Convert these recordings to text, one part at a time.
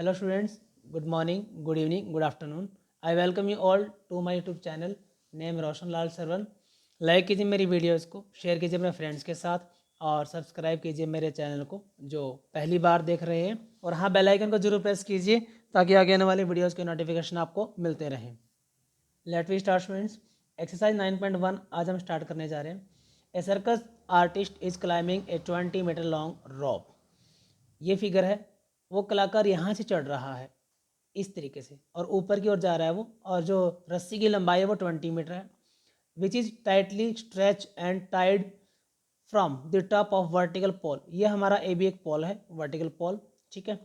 Hello students, good morning, good evening, good afternoon. I welcome you all to my YouTube channel name Roshan Lal Sarwan. Like कीजिए मेरी videos को, share कीजिए अपने friends के साथ और सब्सक्राइब कीजिए मेरे चैनल को जो पहली बार देख रहे हैं। और हाँ, बेल आइकन को जरूर प्रेस कीजिए ताकि आगे आने वाली वीडियोस के नोटिफिकेशन आपको मिलते रहें। Let we start students. Exercise 9.1 आज हम स्टार्ट करने जा रहे हैं। A circus artist is climbing a 20 meter long rope. ये फिगर है, वो कलाकार यहाँ से चढ़ रहा है इस तरीके से और ऊपर की ओर जा रहा है वो, और जो रस्सी की लंबाई है वो 20 मीटर है। Which is tightly stretch and tied from the top of vertical pole. ये हमारा ए बी एक पोल है, वर्टिकल पोल, ठीक है।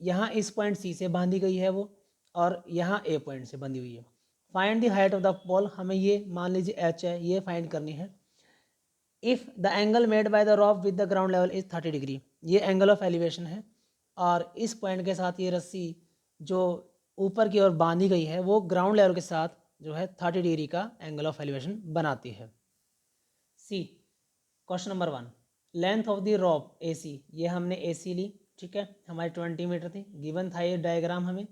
यहाँ इस पॉइंट सी से बांधी गई है वो, और यहाँ ए पॉइंट से बंधी हुई है। Find the height of the pole, हमें ये मान लीजिए एच है, ये फाइंड करनी है। If the angle made by the rope with the ground level is 30 degree, ये एंगल ऑफ एलिवेशन है। और इस पॉइंट के साथ ये रस्सी जो ऊपर की ओर बांधी गई है वो ग्राउंड लेवल के साथ जो है 30 डिग्री का एंगल ऑफ एलिवेशन बनाती है। See question number 1, length of the rope A C, ये हमने ए सी ली, ठीक है, हमारी 20 मीटर थी, गिवन था ये डायग्राम हमें।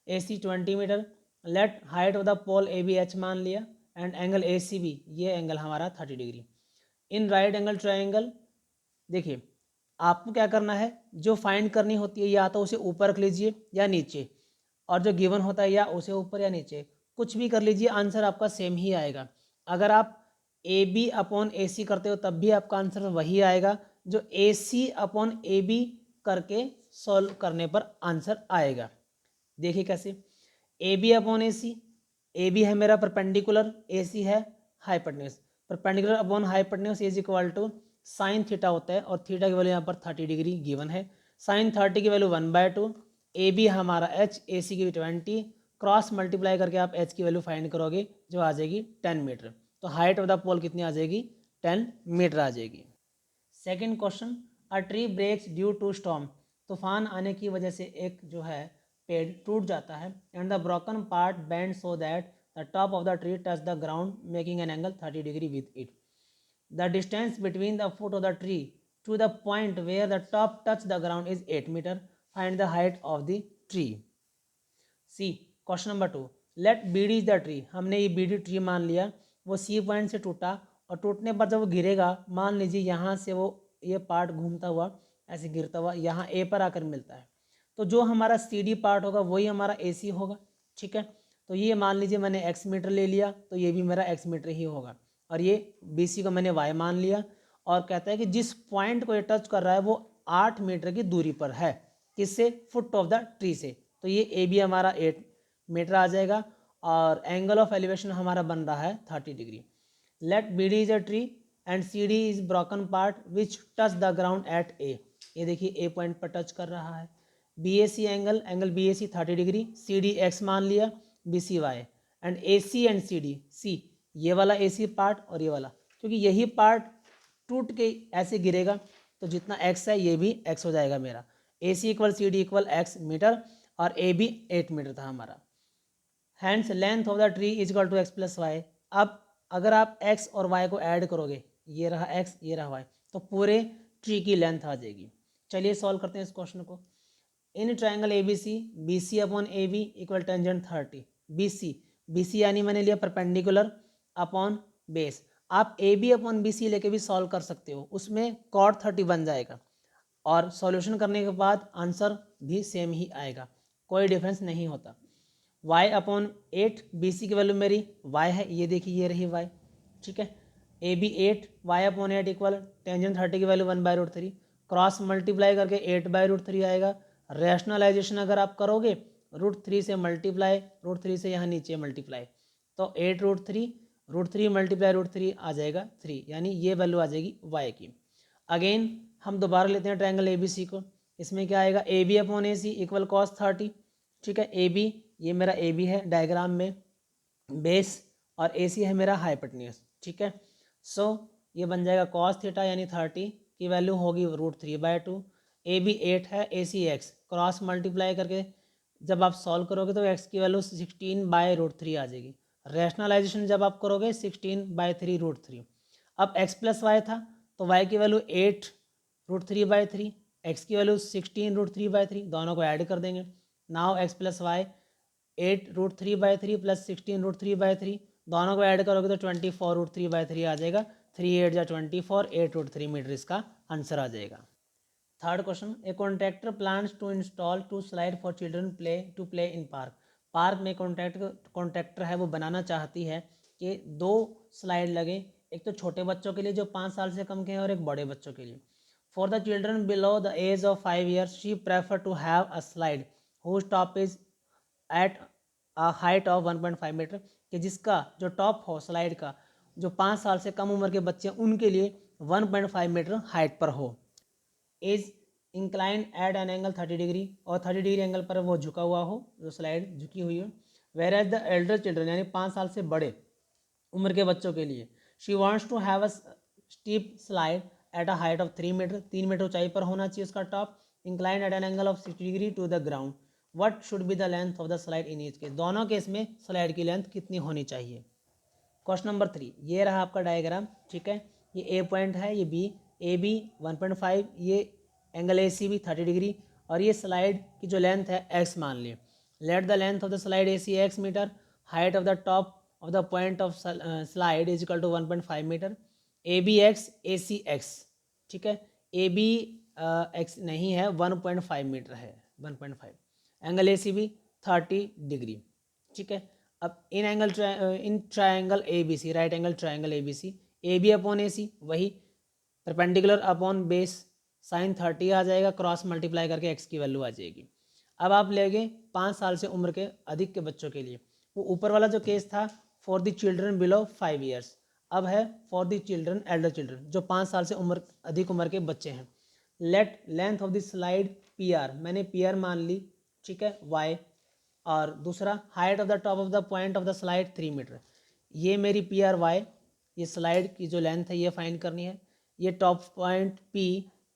A C 20 metre, let height of the pole A B H मान लिया, and angle A C B, ये एंगल हमारा 30 degree. In right angle triangle, देखिए आपको क्या करना है, जो फाइंड करनी होती है या तो उसे ऊपर रख लीजिए या नीचे, और जो गिवन होता है या उसे ऊपर या नीचे, कुछ भी कर लीजिए, आंसर आपका सेम ही आएगा। अगर आप ए बी अपॉन ए सी करते हो तब भी आपका आंसर वही आएगा जो A C upon A B करके सॉल्व करने पर आंसर आएगा। देखिए कैसे, A B upon A C, A B है मेरा परपेंडिकुलर, ए सी है hypotenuse. Perpendicular upon hypotenuse is equal to sine theta होता है, और थीटा की वैल्यू यहाँ पर 30 डिग्री गिवन है। साइन 30 की वैल्यू 1/2, ए बी हमारा एच, ए सी की 20, क्रॉस मल्टीप्लाई करके आप एच की वैल्यू फाइंड करोगे जो आ जाएगी 10 मीटर। तो हाइट ऑफ द पोल कितनी आ जाएगी, 10 मीटर आ जाएगी। Second question, a tree breaks due to storm, तूफान आने की वजह से एक जो है पेड़ टूट जाता है, and the broken part bend so that the top of the tree touch the ground making an angle 30 degree with it. The distance between the foot of the tree to the point where the top touch the ground is 8 metre. Find the height of the tree. See question number 2, let B D is the tree, हमने ये B D tree मान लिया, वो C point से टूटा, और टूटने पर जब वो गिरेगा, मान लीजिए यहाँ से वो ये पार्ट घूमता हुआ ऐसे गिरता हुआ यहाँ ए पर आकर मिलता है, तो जो हमारा सी डी पार्ट होगा वही हमारा ए सी होगा, ठीक है। तो ये मान लीजिए मैंने एक्स मीटर ले लिया, तो ये भी मेरा एक्स मीटर ही होगा, और ये बी सी को मैंने वाई मान लिया, और कहता है कि जिस पॉइंट को ये टच कर रहा है वो 8 मीटर की दूरी पर है, किससे, फुट ऑफ द ट्री से। तो ये ए बी हमारा 8 मीटर आ जाएगा, और एंगल ऑफ एलिवेशन हमारा बन रहा है 30 डिग्री। Let B D is a tree and C D is broken part which touch the ground at A, ये देखिए ए पॉइंट पर टच कर रहा है। B A C angle, angle B A C 30 डिग्री, सी डी एक्स मान लिया, B C Y, and A C and C D, C ये वाला ए सी पार्ट और ये वाला, क्योंकि यही पार्ट टूट के ऐसे गिरेगा तो जितना एक्स है ये भी एक्स हो जाएगा मेरा। A C equal C D equal X meter, और ए बी 8 मीटर था हमारा। Hence length of the tree is equal to X plus Y. अब अगर आप एक्स और वाई को ऐड करोगे, ये रहा एक्स ये रहा वाई, तो पूरे ट्री की लेंथ आ जाएगी। चलिए सॉल्व करते हैं इस क्वेश्चन को। In triangle A B C upon A B equal tangent 30, B C यानी मैंने लिया परपेंडिकुलर अपॉन बेस। आप A B upon B C लेके भी सॉल्व कर सकते हो, उसमें कॉट 30 बन जाएगा, और सॉल्यूशन करने के बाद आंसर भी सेम ही आएगा, कोई डिफरेंस नहीं होता। y अपॉन 8, बी सी की वैल्यू मेरी y है, ये देखिए ये रही y, ठीक है। A B 8, Y upon 8 equal tangent 30 की वैल्यू 1/√3, क्रॉस मल्टीप्लाई करके 8/√3 आएगा। रैशनलाइजेशन अगर आप करोगे √3 से मल्टीप्लाई, √3 से यहाँ नीचे मल्टीप्लाई, तो 8√3, √3 मल्टीप्लाई √3 आ जाएगा 3, यानी ये वैल्यू आ जाएगी y की। अगेन हम दोबारा लेते हैं ट्रायंगल ए बी सी को, इसमें क्या आएगा, A B upon A C equal cos 30, ठीक है। ए बी, ये मेरा ए बी है डायग्राम में, बेस, और ए सी है मेरा हाइपोटेन्यूज, ठीक है। सो ये बन जाएगा कॉस थीटा यानी 30 की वैल्यू होगी √3/2, ए बी 8 है, A C x, cross multiply करके जब आप सॉल्व करोगे तो एक्स की वैल्यू 16/√3 आ जाएगी। रैशनलाइजेशन जब आप करोगे 16/3√3। अब एक्स प्लस वाई था तो वाई की वैल्यू 8√3/3, एक्स की वैल्यू 16√3/3, दोनों को ऐड कर देंगे। Now X plus Y 8√3/3 plus 16√3/3, दोनों को ऐड करोगे तो 24√3/3 आ जाएगा। 3 8 जा 24, 8√3 मीटर इसका आंसर आ जाएगा। Third question, a contractor plans to install 2 slide for children play in park. Park में कॉन्ट्रैक्टर है वो बनाना चाहती है कि 2 स्लाइड लगे, एक तो छोटे बच्चों के लिए जो 5 साल से कम के हैं और एक बड़े बच्चों के लिए। For the children below the age of 5 years she prefer to have a slide whose top is at a height of 1.5 metre, कि जिसका जो टॉप हो स्लाइड का जो 5 साल से कम उम्र के बच्चे हैं उनके लिए 1.5 मीटर हाइट पर हो। Is incline at an angle 30 degree, और 30 डिग्री एंगल पर वो झुका हुआ हो, जो स्लाइड झुकी हुई हो। Whereas the elder children यानी 5 साल से बड़े उम्र के बच्चों के लिए she wants to have a steep slide at a height of 3 metre, 3 metre ऊंचाई पर होना चाहिए उसका top. Incline at an angle of 60 degree to the ground, what should be the length of the slide in each case. दोनों case में slide की length कितनी होनी चाहिए। क्वेश्चन नंबर 3, ये रहा आपका डायग्राम, ठीक है। ये ए पॉइंट है, ये बी, ए बी 1.5, ये एंगल ए सी भी 30 डिग्री, और ये स्लाइड की जो लेंथ है एक्स मान लिए। Let the length of the slide A C X metre, height of the top of the point of slide is equal to 1.5 metre. A B X, A C X, ठीक है। A B x नहीं है, 1.5 metre है, 1.5। Angle A C भी 30 degree, ठीक है। अब in triangle A B C, right angle triangle A B C, A B upon A C वही, परपेंडिकुलर अपॉन बेस साइन 30 आ जाएगा, क्रॉस मल्टीप्लाई करके एक्स की वैल्यू आ जाएगी। अब आप लेंगे 5 साल से उम्र के अधिक के बच्चों के लिए, वो ऊपर वाला जो केस था for the children below 5 years, अब है for the children elder children जो 5 साल से अधिक उम्र के बच्चे हैं। Let length of the slide P R, मैंने पी आर मान ली, ठीक है, वाई। और दूसरा height of the top of the point of the slide 3 metre, ये मेरी पी आर वाई, ये स्लाइड की जो लेंथ है ये फाइंड करनी है। ये टॉप पॉइंट पी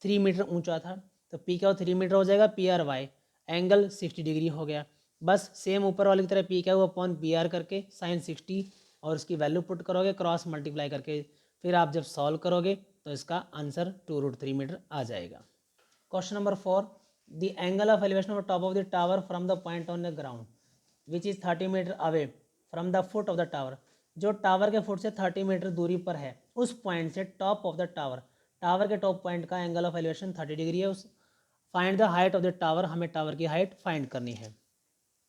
3 मीटर ऊंचा था, तो पी का 3 मीटर हो जाएगा, P R Y angle 60 degree हो गया। बस सेम ऊपर वाली की तरह पी का वो अपॉन पी आर करके साइन 60 और उसकी वैल्यू पुट करोगे, क्रॉस मल्टीप्लाई करके फिर आप जब सॉल्व करोगे तो इसका आंसर 2√3 मीटर आ जाएगा। Question number 4, the angle of elevation of top of the tower from the point on the ground which is 30 metre away from the foot of the tower, जो टावर के foot से 30 metre दूरी पर है उस point से top of the tower, tower के top point का एंगल ऑफ एलिवेशन 30 डिग्री है। उस find the height of the tower, हमें टावर की हाइट फाइंड करनी है।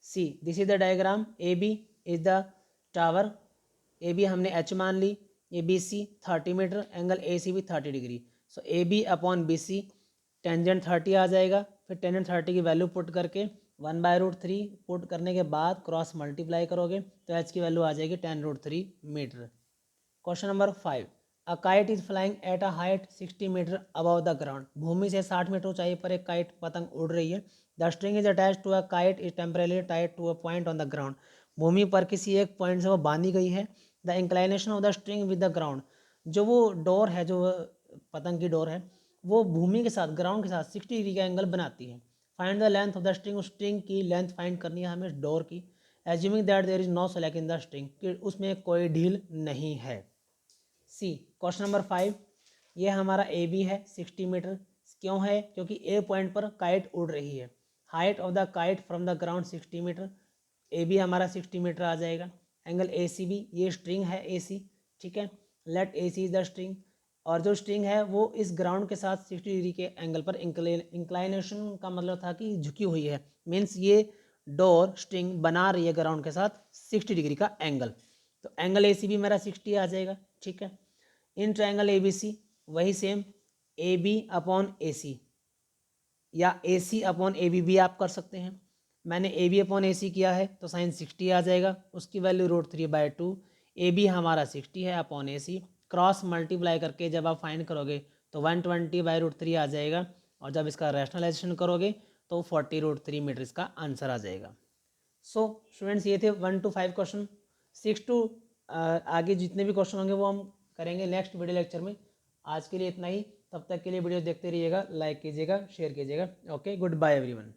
See, this is the diagram, A B is the tower, A B हमने H मान ली, A B C 30 meter, angle A C भी 30 degree, so A B upon B C, tangent 30 आ जाएगा, फिर टेंजेंट 30 की वैल्यू पुट करके 1/√3 put करने के बाद क्रॉस मल्टीप्लाई करोगे तो एच की वैल्यू आ जाएगी 10√3 meter. Question number 5, a kite is flying at a height 60 meter above the ground, भूमि से 60 मीटर ऊंचाई पर एक काइट पतंग उड़ रही है। The string is attach to a kite is temporarily tied to a point on the ground, भूमि पर किसी एक पॉइंट से वो बांधी गई है। The inclination of the string with the ground, जो वो डोर है, जो पतंग की डोर है, वो भूमि के साथ ग्राउंड के साथ 60 डिग्री का एंगल बनाती है। Find the length of the string, उस स्ट्रिंग की लेंथ फाइंड करनी है हमें डोर की। Assuming that there is no slack in the string, कि उसमें कोई ढील नहीं है। सी, क्वेश्चन नंबर 5, ये हमारा ए बी है 60 मीटर, क्यों है, क्योंकि ए पॉइंट पर काइट उड़ रही है। Height of the kite from the ground 60 metre, A B हमारा 60 मीटर आ जाएगा। एंगल ए सी बी, ये स्ट्रिंग है ए सी, ठीक है। Let A C is the string, और जो स्ट्रिंग है वो इस ग्राउंड के साथ 60 डिग्री के एंगल पर, इंक्लाइनेशन का मतलब था कि झुकी हुई है, मीन्स ये डोर स्ट्रिंग बना रही है ग्राउंड के साथ 60 डिग्री का एंगल, तो एंगल ए सी बी मेरा 60 आ जाएगा, ठीक है। इन ट्रायंगल ए बी सी वही same, A B upon A सी या ए सी अपॉन ए बी भी आप कर सकते हैं। मैंने ए बी अपॉन ए सी किया है तो साइन 60 आ जाएगा, उसकी वैल्यू √3/2, ए बी हमारा 60 है upon A C, cross multiply करके जब आप फाइंड करोगे तो 120/√3 आ जाएगा, और जब इसका रैशनलाइजेशन करोगे तो 40√3 मीटर इसका आंसर आ जाएगा। सो स्टूडेंट्स, ये थे 1 to 5 क्वेश्चन। 6 to आगे जितने भी क्वेश्चन होंगे वो हम करेंगे नेक्स्ट वीडियो लेक्चर में। आज के लिए इतना ही, तब तक के लिए वीडियो देखते रहिएगा, लाइक कीजिएगा, शेयर कीजिएगा। Okay, good bye everyone.